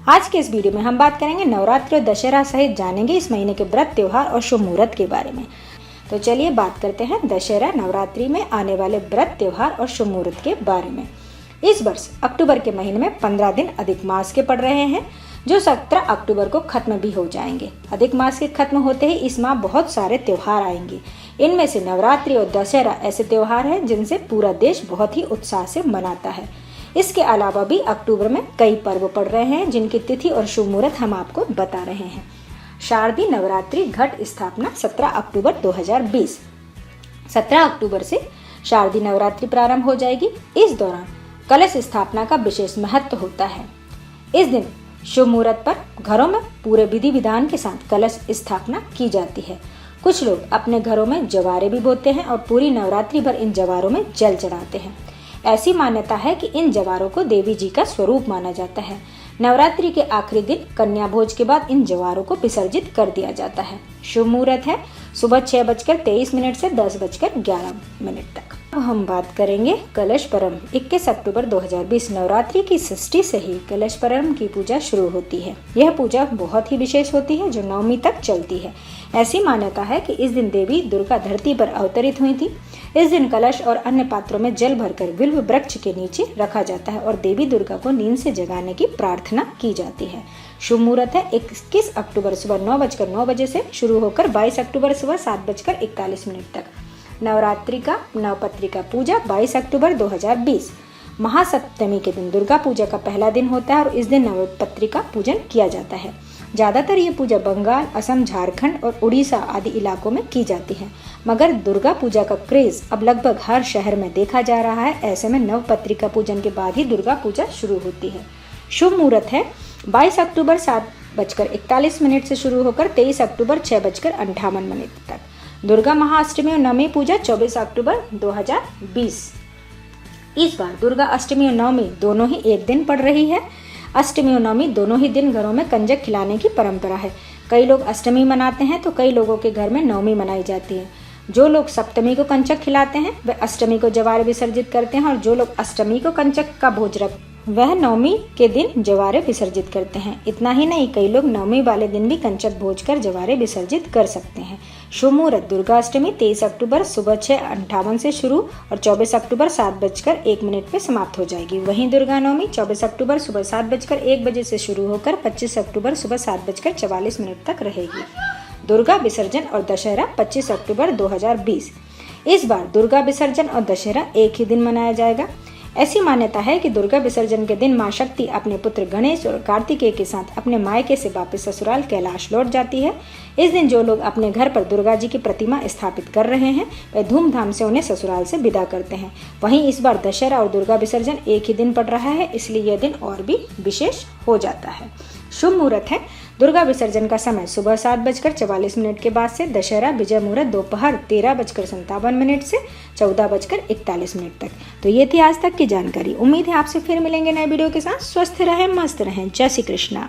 आज के इस वीडियो में हम बात करेंगे नवरात्रि और दशहरा सहित जानेंगे इस महीने के व्रत, त्योहार और शुभ मुहूर्त के बारे में। तो चलिए बात करते हैं दशहरा नवरात्रि में आने वाले व्रत, त्योहार और शुभ मुहूर्त के बारे में। इस वर्ष अक्टूबर के महीने में 15 दिन अधिक मास के पड़ रहे हैं, जो 17 अक्टूबर को खत्म भी हो जाएंगे। अधिक मास के खत्म होते ही इस माह बहुत सारे त्योहार आएंगे। इनमें से नवरात्रि और दशहरा ऐसे त्योहार हैं जिनसे पूरा देश बहुत ही उत्साह से मनाता है। इसके अलावा भी अक्टूबर में कई पर्व पड़ रहे हैं जिनकी तिथि और शुभ मुहूर्त हम आपको बता रहे हैं। शारदीय नवरात्रि घट स्थापना 17 अक्टूबर 2020। 17 अक्टूबर से शारदीय नवरात्रि प्रारंभ हो जाएगी। इस दौरान कलश स्थापना का विशेष महत्व होता है। इस दिन शुभ मुहूर्त पर घरों में पूरे विधि विधान के साथ कलश स्थापना की जाती है। कुछ लोग अपने घरों में जवारे भी बोते हैं और पूरी नवरात्रि भर इन जवारों में जल चढ़ाते हैं। ऐसी मान्यता है कि इन जवारों को देवी जी का स्वरूप माना जाता है। नवरात्रि के आखिरी दिन कन्या भोज के बाद इन जवारों को विसर्जित कर दिया जाता है। शुभ मुहूर्त है सुबह 6:23 से 10:11 तक। अब हम बात करेंगे कलश पर्व। 21 अक्टूबर 2020 नवरात्रि की षष्ठी से ही कलश पर्व की पूजा शुरू होती है। यह पूजा बहुत ही विशेष होती है जो नवमी तक चलती है। ऐसी मान्यता है कि इस दिन देवी दुर्गा धरती पर अवतरित हुई थी। इस दिन कलश और अन्य पात्रों में जल भरकर बिल्व वृक्ष के नीचे रखा जाता है और देवी दुर्गा को नींद से जगाने की प्रार्थना की जाती है। शुभ मुहूर्त है 21 अक्टूबर सुबह 9:09 से शुरू होकर 22 अक्टूबर सुबह 7:41 तक। नवरात्रि का नवपत्रिका पूजा 22 अक्टूबर 2020। महासप्तमी के दिन दुर्गा पूजा का पहला दिन होता है और इस दिन नवपत्रिका पूजन किया जाता है। ज्यादातर ये पूजा बंगाल, असम, झारखंड और उड़ीसा आदि इलाकों में की जाती है, मगर दुर्गा पूजा का क्रेज अब लगभग हर शहर में देखा जा रहा है। ऐसे में नवपत्रिका पूजन के बाद ही दुर्गा पूजा शुरू होती है। शुभ मुहूर्त है 22 अक्टूबर 7:41 से शुरू होकर 23 अक्टूबर 6:58 तक। दुर्गा महाअष्टमी और नवमी पूजा 24 अक्टूबर 2020। इस बार दुर्गा अष्टमी और नवमी दोनों ही एक दिन पड़ रही है। अष्टमी और नवमी दोनों ही दिन घरों में कंजक खिलाने की परंपरा है। कई लोग अष्टमी मनाते हैं तो कई लोगों के घर में नवमी मनाई जाती है। जो लोग सप्तमी को कंजक खिलाते हैं वे अष्टमी को जवारे विसर्जित करते हैं और जो लोग अष्टमी को कंजक का भोज रख वह नवमी के दिन जवारे विसर्जित करते हैं। इतना ही नहीं, कई लोग नवमी वाले दिन भी कंजक भोज कर जवारे विसर्जित कर सकते हैं। शुभ मुहूर्त दुर्गा अष्टमी 23 अक्टूबर सुबह 6:58 से शुरू और 24 अक्टूबर 7:01 पे समाप्त हो जाएगी। वहीं दुर्गा नवमी 24 अक्टूबर सुबह 7:01 से शुरू होकर 25 अक्टूबर सुबह 7:44 तक रहेगी। दुर्गा विसर्जन और दशहरा 25 अक्टूबर 2020। इस बार दुर्गा विसर्जन और दशहरा एक ही दिन मनाया जाएगा। ऐसी मान्यता है कि दुर्गा विसर्जन के दिन मां शक्ति अपने पुत्र गणेश और कार्तिकेय के साथ अपने मायके से वापस ससुराल कैलाश लौट जाती है। इस दिन जो लोग अपने घर पर दुर्गा जी की प्रतिमा स्थापित कर रहे हैं वे धूमधाम से उन्हें ससुराल से विदा करते हैं। वहीं इस बार दशहरा और दुर्गा विसर्जन एक ही दिन पड़ रहा है, इसलिए यह दिन और भी विशेष हो जाता है। शुभ मुहूर्त है दुर्गा विसर्जन का समय सुबह 7:44 के बाद से। दशहरा विजय मुहूर्त दोपहर 13:57 से 14:41 तक। तो ये थी आज तक की जानकारी। उम्मीद है आपसे फिर मिलेंगे नए वीडियो के साथ। स्वस्थ रहें, मस्त रहें। जय श्री कृष्णा।